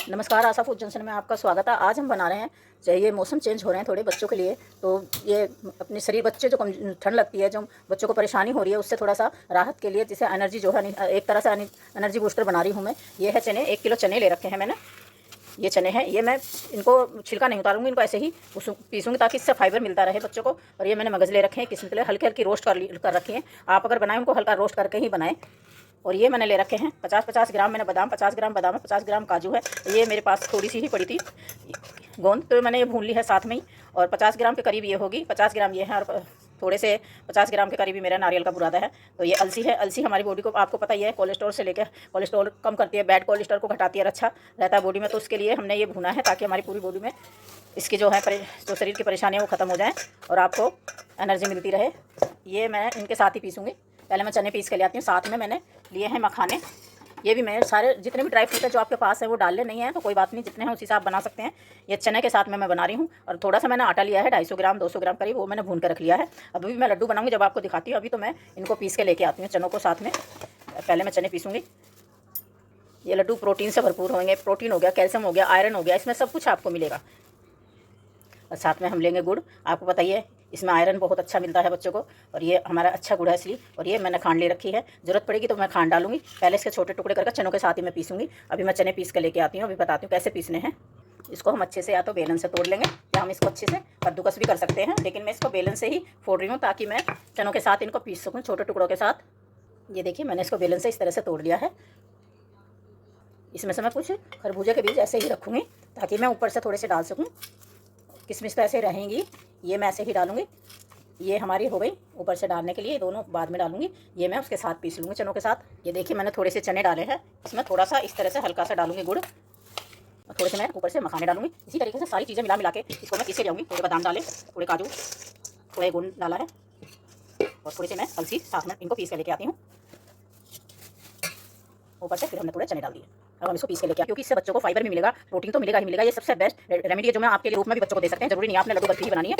नमस्कार, आशा food junction में आपका स्वागत है। आज हम बना रहे हैं, ये मौसम चेंज हो रहे हैं थोड़े बच्चों के लिए, तो ये अपने शरीर बच्चे जो कम ठंड लगती है, जो बच्चों को परेशानी हो रही है, उससे थोड़ा सा राहत के लिए, जिसे एनर्जी जो है एक तरह से एनर्जी बूस्टर बना रही हूँ मैं। ये है चने, 1 किलो चने ले रखे हैं मैंने। ये चने हैं, ये मैं इनको छिलका नहीं उतारूंगी, इनको ऐसे ही पीसूंगी ताकि इससे फाइबर मिलता रहे बच्चों को। और ये मैंने मगज़ ले रखे हैं किस्म के लिए, हल्की हल्की रोस्ट कर रखी हैं। आप अगर बनाएं उनको हल्का रोस्ट करके ही बनाएं। और ये मैंने ले रखे हैं 50-50 ग्राम मैंने बादाम, 50 ग्राम बादाम है, 50 ग्राम काजू है। ये मेरे पास थोड़ी सी ही पड़ी थी गोंद, तो मैंने ये भून ली है साथ में ही। और 50 ग्राम के करीब ये होगी, 50 ग्राम ये है, और थोड़े से 50 ग्राम के करीब ही मेरा नारियल का बुरादा है। तो ये अलसी है। अलसी हमारी बॉडी को, आपको पता ही है, कोलेस्ट्रॉल से लेकर कोलेस्ट्रॉल कम करती है, बैड कोलेस्ट्रॉल को घटाती है और अच्छा रहता है बॉडी में। तो उसके लिए हमने ये भुना है ताकि हमारी पूरी बॉडी में इसकी जो है जो शरीर की परेशानियाँ वो ख़त्म हो जाएँ और आपको एनर्जी मिलती रहे। ये मैं इनके साथ ही पीसूँगी। पहले मैं चने पीस के ले आती हूँ। साथ में मैंने लिए हैं मखाने। ये भी मैं सारे जितने भी ड्राई फ्रूट है जो आपके पास है वो डाल ले, नहीं है तो कोई बात नहीं, जितने हैं उसी से आप बना सकते हैं। ये चने के साथ में मैं बना रही हूँ। और थोड़ा सा मैंने आटा लिया है, 250 ग्राम 200 ग्राम करीब, वो मैंने भून कर रख लिया है। अभी भी मैं लड्डू बनाऊँगी, जब आपको दिखाती हूँ। अभी तो मैं इनको पीस के लेके आती हूँ चनों को साथ में। पहले मैं चने पीसूँगी। ये लड्डू प्रोटीन से भरपूर होंगे। प्रोटीन हो गया, कैल्शियम हो गया, आयरन हो गया, इसमें सब कुछ आपको मिलेगा। और साथ में हम लेंगे गुड़। आपको बताइए इसमें आयरन बहुत अच्छा मिलता है बच्चों को, और ये हमारा अच्छा गुड़ है इसलिए। और ये मैंने खांड ले रखी है, ज़रूरत पड़ेगी तो मैं खांड डालूंगी। पहले इसके छोटे टुकड़े करके चनों के साथ ही मैं पीसूंगी। अभी मैं चने पीस के लेके आती हूँ, अभी बताती हूँ कैसे पीसने हैं। इसको हम अच्छे से या तो बेलन से तोड़ लेंगे, या हम इसको अच्छे से कद्दूकस भी कर सकते हैं, लेकिन मैं इसको बेलन से ही फोड़ रही हूँ ताकि मैं चनों के साथ इनको पीस सकूँ, छोटे टुकड़ों के साथ। ये देखिए मैंने इसको बेलन से इस तरह से तोड़ लिया है। इसमें से मैं कुछ खरबूजे के बीज ऐसे ही रखूँगी ताकि मैं ऊपर से थोड़े से डाल सकूँ। किशमिश तो ऐसे रहेंगी, ये मैं ऐसे ही डालूंगी। ये हमारी हो गई ऊपर से डालने के लिए, दोनों बाद में डालूंगी। ये मैं उसके साथ पीस लूँगी चनों के साथ। ये देखिए मैंने थोड़े से चने डाले हैं, इसमें थोड़ा सा इस तरह से हल्का सा डालूंगी गुड़, और थोड़े से मैं ऊपर से मखाने डालूंगी। इसी तरीके से सारी चीज़ें मिला के इसको मैं पीसे जाऊँगी। थोड़े बादाम डाले, थोड़े काजू, थोड़े गुड़ डाला है, और थोड़ी सी मैं अलसी साथ में इनको पीस के लेके आती हूँ। ऊपर से फिर हमने थोड़े चने डाल दिए। अब हम इसको पीस के लेके, क्योंकि इससे बच्चों को फाइबर भी मिलेगा, प्रोटीन तो मिलेगा ही मिलेगा। ये सबसे बेस्ट रेमेडी है जो मैं आपके रूप में भी बच्चों को दे सकते हैं। जरूरी नहीं आपने लड्डू बर्फी ही बनानी है।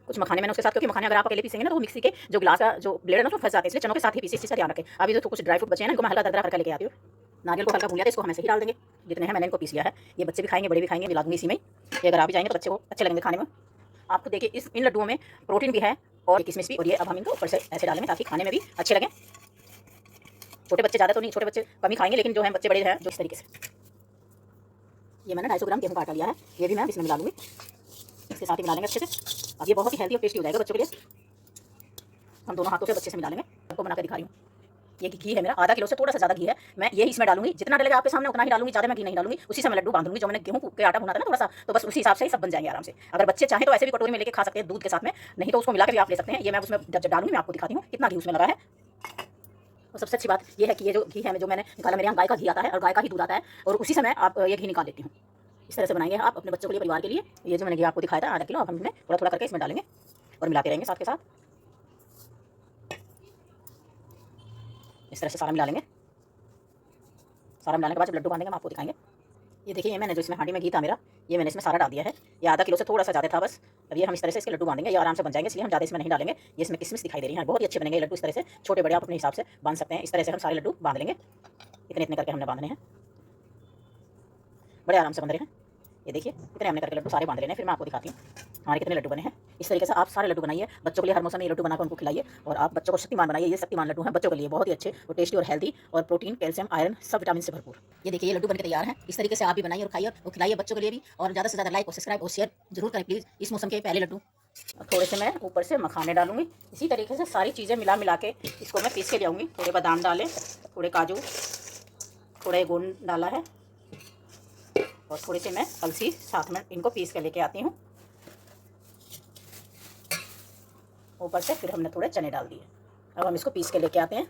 कुछ मखाने मैंने उसके साथ, क्योंकि मखाने अगर आप अकेले पीसेंगे ना तो मिक्सी के जो ग्लास का जो ब्लेड है ना तो फंस जाते हैं, इसलिए चनों के साथ ही पीसे, इस चीज़ का ध्यान रखें। अभी तो कुछ ड्राई फ्रूट बचे हैं ना, इनको मैं हल्का दरदरा करके लेके आती हूँ। नारियल को हल्का भून लिया, इसको हम ऐसे ही डाल देंगे। जितने हैं मैंने इनको पीस लिया है। ये बच्चे भी खाएंगे, बड़े भी खाएंगे, मिला दूंगी इसी में। ये अगर आप भी जाएंगे तो बच्चे को अच्छे लगेंगे खाने में। आपको देखिए इन लड्डुओं में प्रोटीन भी है और किशमिश भी। और ये अब हम इनको ऊपर से ऐसे डालेंगे ताकि खाने में भी अच्छे लगें। छोटे बच्चे ज़्यादा तो नहीं, छोटे बच्चे कम ही खाएंगे, लेकिन जो हैं बच्चे बड़े हैं जो इस तरीके से। ये मैंने 250 ग्राम गेहूं का आटा लिया है, ये भी मैं इसमें मिला लूँगी, इसके साथ ही मिला लेंगे अच्छे से। अब ये बहुत ही हेल्दी और टेस्टी हो जाएगा बच्चों के लिए। हम दोनों हाथों से अच्छे से मिला लेंगे। आपको बना कर दिखा रही हूँ। ये घी है मेरा, आधा किलो से थोड़ा सा ज़्यादा घी है। मैं यही इसमें डालूंगी, जितना डलेगा आपके सामने उतना ही डालूंगी, ज़्यादा मैं घी नहीं डालूंगी। उसी से मैं लड्डू बांधूंगी। जो मैंने गेहूं के आटा भुना था ना थोड़ा सा, तो बस उसी हिसाब से ही सब बन जाएंगे आराम से। अगर बच्चे चाहें तो ऐसे भी कटोरी में लेके खा सकते हैं दूध के साथ में, नहीं तो उसको मिला के भी आप ले सकते हैं। ये मैं उसमें जब डालूंगी मैं आपको दिखाती हूँ कितना घी उसमें लगा है। और सबसे अच्छी बात ये है कि ये जो घी है जो मैंने निकाला, मेरे यहाँ गाय का घी आता है और गाय का ही दूध आता है, और उसी समय आप ये घी निकाल लेती हूँ। इस तरह से बनाएंगे आप अपने बच्चों के लिए, परिवार के लिए। ये जो मैंने घी आपको दिखाया था आधा किलो, अब हम इसमें थोड़ा थोड़ा करके इसमें डालेंगे और मिलाते रहेंगे साथ के साथ। इस तरह से सारा मिला लेंगे। सारा मिलाने के बाद जब लड्डू बांधेंगे हम आपको दिखाएंगे। ये देखिए ये मैंने जो इसमें हांडी में घी था मेरा, ये मैंने इसमें सारा डाल दिया है। ये आधा किलो से थोड़ा सा ज़्यादा था बस। अब ये हम इस तरह से इसके लड्डू बांधेंगे, ये आराम से बन जाएंगे, इसलिए हम ज़्यादा इसमें नहीं डालेंगे। ये इसमें किशमिश दिखाई दे रही है, बहुत ही अच्छे बनेंगे लड्डू। इस तरह से छोटे बड़े आप अपने हिसाब से बांध सकते हैं। इस तरह से हम सारे लड्डू बांध लेंगे। इतने इतने करके हमने बांधने हैं, बड़े आराम से बंध रहे हैं। ये देखिए इतने हमने करके लड्डू सारे बांध लेने हैं। फिर मैं आपको दिखाती हूँ हमारे कितने लड्डू बने हैं। इस तरीके से आप सारे लड्डू बनाइए, बच्चों के लिए हर मौसम में ये लड्डू बनाकर उनको खिलाइए, और आप बच्चों को शक्तिमान बनाइए। ये शक्तिमान लड्डू हैं बच्चों के लिए, बहुत ही अच्छे और टेस्टी और हेल्दी, और प्रोटीन, कैल्शियम, आयरन सब विटामिन से भरपूर। ये देखिए ये लड्डू बनकर तैयार हैं। इस तरीके से आप भी बनाइए और खाइए और खिलाइए बच्चों के लिए भी। और ज़्यादा से ज़्यादा लाइक और सब्सक्राइब और शेयर जरूर करें प्लीज़, इस मौसम के पहले लड्डू। थोड़े से मैं ऊपर से मखाने डालूंगी। इसी तरीके से सारी चीज़ें मिला के इसको मैं पीस के ले आऊँगी। थोड़े बादाम डाले, थोड़े काजू, थोड़े गुड़ डाला है, और थोड़ी सी मैं अलसी साथ में इनको पीस के लेके आती हूँ। ऊपर से फिर हमने थोड़े चने डाल दिए। अब हम इसको पीस के लेके आते हैं।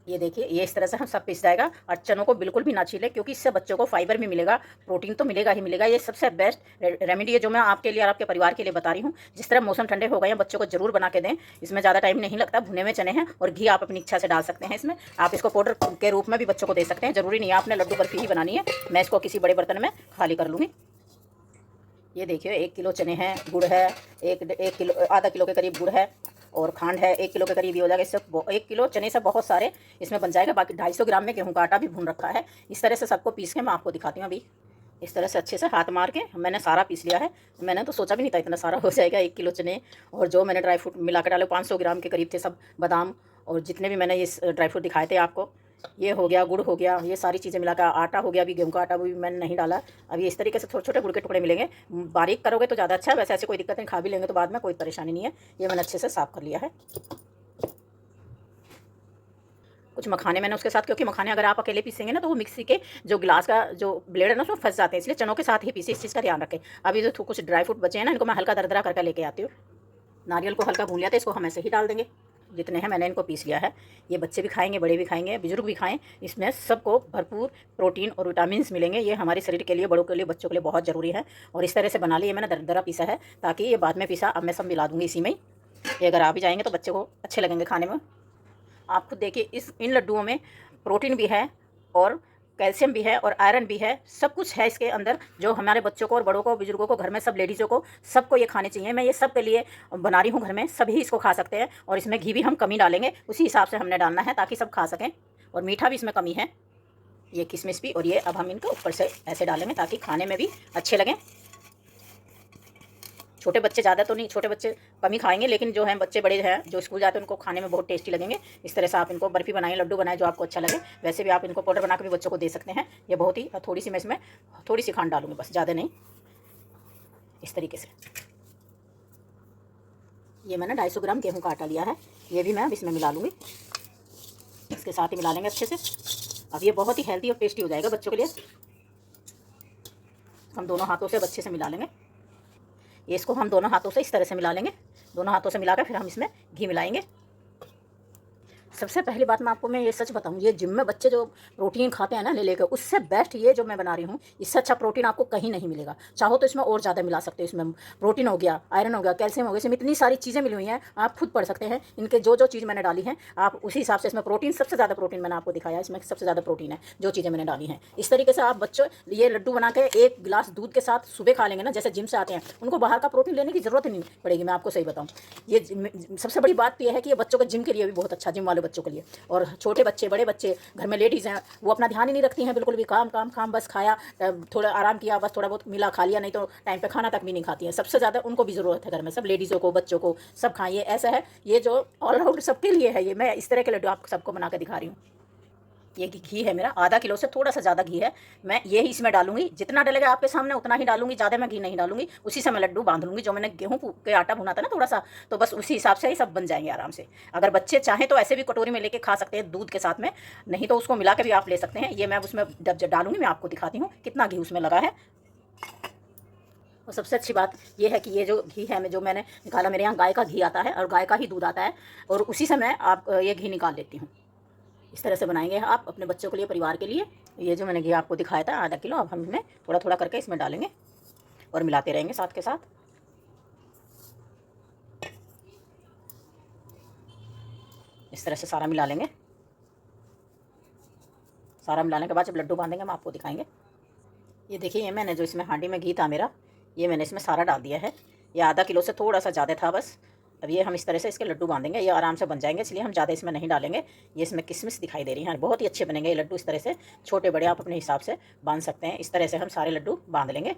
ये देखिए ये इस तरह से हम सब पीस जाएगा। और चनों को बिल्कुल भी ना छीलें, क्योंकि इससे बच्चों को फाइबर भी मिलेगा, प्रोटीन तो मिलेगा ही मिलेगा। ये सबसे बेस्ट रेमेडी है जो मैं आपके लिए और आपके परिवार के लिए बता रही हूँ। जिस तरह मौसम ठंडे हो गए हैं, बच्चों को जरूर बना के दें। इसमें ज़्यादा टाइम नहीं लगता, भुने में चने हैं, और घी आप अपनी इच्छा से डाल सकते हैं इसमें। आप इसको पाउडर के रूप में भी बच्चों को दे सकते हैं, जरूरी नहीं है आपने लड्डू बर्फी ही बनानी है। मैं इसको किसी बड़े बर्तन में खाली कर लूँगी। ये देखिए 1 किलो चने हैं, गुड़ है, एक किलो, आधा किलो के करीब गुड़ है, और खांड है 1 किलो के करीब ही हो जाएगा। इससे 1 किलो चने से बहुत सारे इसमें बन जाएगा। बाकी 250 ग्राम में गेहूं का आटा भी भून रखा है। इस तरह से सबको पीस के मैं आपको दिखाती हूँ अभी। इस तरह से अच्छे से हाथ मार के मैंने सारा पीस लिया है। मैंने तो सोचा भी नहीं था इतना सारा हो जाएगा। 1 किलो चने और जो मैंने ड्राई फ्रूट मिला के डाले 500 ग्राम के करीब थे सब, बादाम और जितने भी मैंने ये ड्राई फ्रूट दिखाए थे आपको, ये हो गया, गुड़ हो गया, ये सारी चीज़ें मिलाकर, आटा हो गया, अभी गेहूं का आटा भी मैंने नहीं डाला। अब ये इस तरीके से छोटे छोटे गुड़ के टुकड़े मिलेंगे। बारीक करोगे तो ज़्यादा अच्छा है, वैसे ऐसे कोई दिक्कत नहीं, खा भी लेंगे तो बाद में कोई परेशानी नहीं है। ये मैंने अच्छे से साफ़ कर लिया है। कुछ मखाने मैंने उसके साथ, क्योंकि मखाने अगर आप अकेले पीसेंगे ना तो वो मिक्सी के जो गिलास का जो ब्लेड है ना उसमें फंस जाते हैं, इसलिए चनों के साथ ही पीसे, इस चीज़ का ध्यान रखें। अभी जो कुछ ड्राई फ्रूट बचे हैं ना, इनको मैं हल्का दरदरा करके लेके आती हूँ। नारियल को हल्का भून लिया था, इसको हम ऐसे ही डाल देंगे। जितने हैं मैंने इनको पीस लिया है। ये बच्चे भी खाएंगे, बड़े भी खाएंगे, बुजुर्ग भी खाएं। इसमें सबको भरपूर प्रोटीन और विटामिन मिलेंगे। ये हमारे शरीर के लिए, बड़ों के लिए, बच्चों के लिए बहुत ज़रूरी है। और इस तरह से बना लिए मैंने, दरदरा पीसा है, ताकि ये बाद में पीसा अब मैं सब मिला दूँगी इसी में ही। ये अगर आ भी जाएंगे तो बच्चे को अच्छे लगेंगे खाने में। आप खुद देखिए, इन लड्डुओं में प्रोटीन भी है और कैल्शियम भी है और आयरन भी है, सब कुछ है इसके अंदर, जो हमारे बच्चों को और बड़ों को, बुजुर्गों को, घर में सब लेडीज़ों को, सबको ये खाने चाहिए। मैं ये सब के लिए बना रही हूँ घर में, सभी इसको खा सकते हैं। और इसमें घी भी हम कमी डालेंगे, उसी हिसाब से हमने डालना है ताकि सब खा सकें। और मीठा भी इसमें कमी है, ये किशमिश भी। और ये अब हम इनको ऊपर से ऐसे डालेंगे ताकि खाने में भी अच्छे लगें। छोटे बच्चे ज़्यादा तो नहीं, छोटे बच्चे कम ही खाएंगे, लेकिन जो हैं बच्चे बड़े हैं जो स्कूल जाते हैं उनको खाने में बहुत टेस्टी लगेंगे। इस तरह से आप इनको बर्फ़ी बनाएं, लड्डू बनाएं, जो आपको अच्छा लगे। वैसे भी आप इनको पाउडर बना के भी बच्चों को दे सकते हैं। ये बहुत ही, थोड़ी सी मैं इसमें थोड़ी सी खांड डालूंगी, बस, ज़्यादा नहीं। इस तरीके से ये मैंने 250 ग्राम गेहूँ का आटा लिया है, ये भी मैं अब इसमें मिला लूँगी। इसके साथ ही मिला लेंगे अच्छे से। अब ये बहुत ही हेल्दी और टेस्टी हो जाएगा बच्चों के लिए। हम दोनों हाथों से अच्छे से मिला लेंगे। ये इसको हम दोनों हाथों से इस तरह से मिला लेंगे। दोनों हाथों से मिलाकर फिर हम इसमें घी मिलाएंगे। सबसे पहली बात मैं ये सच बताऊं, ये जिम में बच्चे जो प्रोटीन खाते हैं ना ले लेकर, उससे बेस्ट ये जो मैं बना रही हूँ, इससे अच्छा प्रोटीन आपको कहीं नहीं मिलेगा। चाहो तो इसमें और ज़्यादा मिला सकते हो। इसमें प्रोटीन हो गया, आयरन हो गया, कैल्शियम हो गया, इसमें इतनी सारी चीज़ें मिली हुई हैं, आप खुद पढ़ सकते हैं। इनके जो जो चीज़ मैंने डाली है आप उसी हिसाब से, इसमें प्रोटीन सबसे ज़्यादा प्रोटीन मैंने आपको दिखाया, इसमें सबसे ज़्यादा प्रोटीन है जो चीज़ें मैंने डाली हैं। इस तरीके से आप बच्चों ये लड्डू बना के 1 गिलास दूध के साथ सुबह खा लेंगे ना, जैसे जिम से आते हैं उनको बाहर का प्रोटीन लेने की ज़रूरत नहीं पड़ेगी। मैं आपको सही बताऊँ, ये सबसे बड़ी बात यह है कि ये बच्चों के जिम के लिए भी बहुत अच्छा, जिम वाले बच्चों के लिए। और छोटे बच्चे, बड़े बच्चे, घर में लेडीज़ हैं, वो अपना ध्यान ही नहीं रखती हैं बिल्कुल भी, काम काम काम, बस खाया, थोड़ा आराम किया, बस थोड़ा बहुत मिला खा लिया, नहीं तो टाइम पे खाना तक भी नहीं खाती हैं। सबसे ज़्यादा उनको भी ज़रूरत है घर में, सब लेडीज़ों को, बच्चों को, सब खाइए। ऐसा है, ये जो ऑलराउंड सबके लिए है। ये मैं इस तरह के लड्डू आप सबको बना कर दिखा रही हूँ। ये घी है मेरा, आधा किलो से थोड़ा सा ज़्यादा घी है। मैं ये ही इसमें डालूंगी, जितना डलेगा आपके सामने उतना ही डालूंगी, ज़्यादा मैं घी नहीं डालूंगी। उसी से मैं लड्डू बांध लूँगी। जो मैंने गेहूँ के आटा भुना था ना थोड़ा सा, तो बस उसी हिसाब से ही सब बन जाएंगे आराम से। अगर बच्चे चाहें तो ऐसे भी कटोरी में लेके खा सकते हैं दूध के साथ में, नहीं तो उसको मिला के भी आप ले सकते हैं। ये मैं उसमें जब डालूंगी मैं आपको दिखाती हूँ कितना घी उसमें लगा है। और सबसे अच्छी बात ये है कि ये जो घी है जो मैंने निकाला, मेरे यहाँ गाय का घी आता है और गाय का ही दूध आता है, और उसी से मैं आप ये घी निकाल लेती हूँ। इस तरह से बनाएंगे आप अपने बच्चों के लिए, परिवार के लिए। ये जो मैंने घी आपको दिखाया था आधा किलो, अब हम इसमें थोड़ा थोड़ा करके इसमें डालेंगे और मिलाते रहेंगे साथ के साथ। इस तरह से सारा मिला लेंगे। सारा मिलाने के बाद जब लड्डू बांधेंगे हम आपको दिखाएंगे। ये देखिए, ये मैंने जो इसमें हांडी में घी था मेरा, ये मैंने इसमें सारा डाल दिया है। ये आधा किलो से थोड़ा सा ज़्यादा था बस। अब ये हम इस तरह से इसके लड्डू बांधेंगे, ये आराम से बन जाएंगे, इसलिए हम ज़्यादा इसमें नहीं डालेंगे। ये इसमें किशमिश दिखाई दे रही हैं, बहुत ही अच्छे बनेंगे ये लड्डू। इस तरह से छोटे बड़े आप अपने हिसाब से बांध सकते हैं। इस तरह से हम सारे लड्डू बांध लेंगे,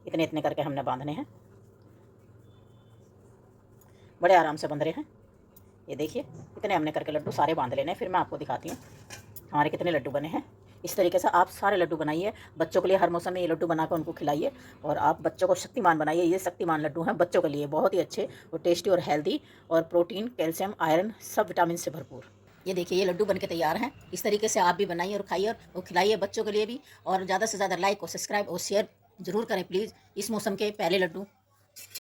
इतने इतने करके हमने बांधने हैं। बड़े आराम से बंध रहे हैं। ये देखिए, इतने हमने करके लड्डू सारे बांध लेने हैं। फिर मैं आपको दिखाती हूँ हमारे कितने लड्डू बने हैं। इस तरीके से आप सारे लड्डू बनाइए, बच्चों के लिए हर मौसम में ये लड्डू बनाकर उनको खिलाइए। और आप बच्चों को शक्तिमान बनाइए। ये शक्तिमान लड्डू हैं बच्चों के लिए, बहुत ही अच्छे और टेस्टी और हेल्दी, और प्रोटीन, कैल्शियम, आयरन, सब विटामिन से भरपूर। ये देखिए, ये लड्डू बनके तैयार हैं। इस तरीके से आप भी बनाइए और खाइए और खिलाइए बच्चों के लिए भी। और ज़्यादा से ज़्यादा लाइक और सब्सक्राइब और शेयर ज़रूर करें प्लीज़। इस मौसम के पहले लड्डू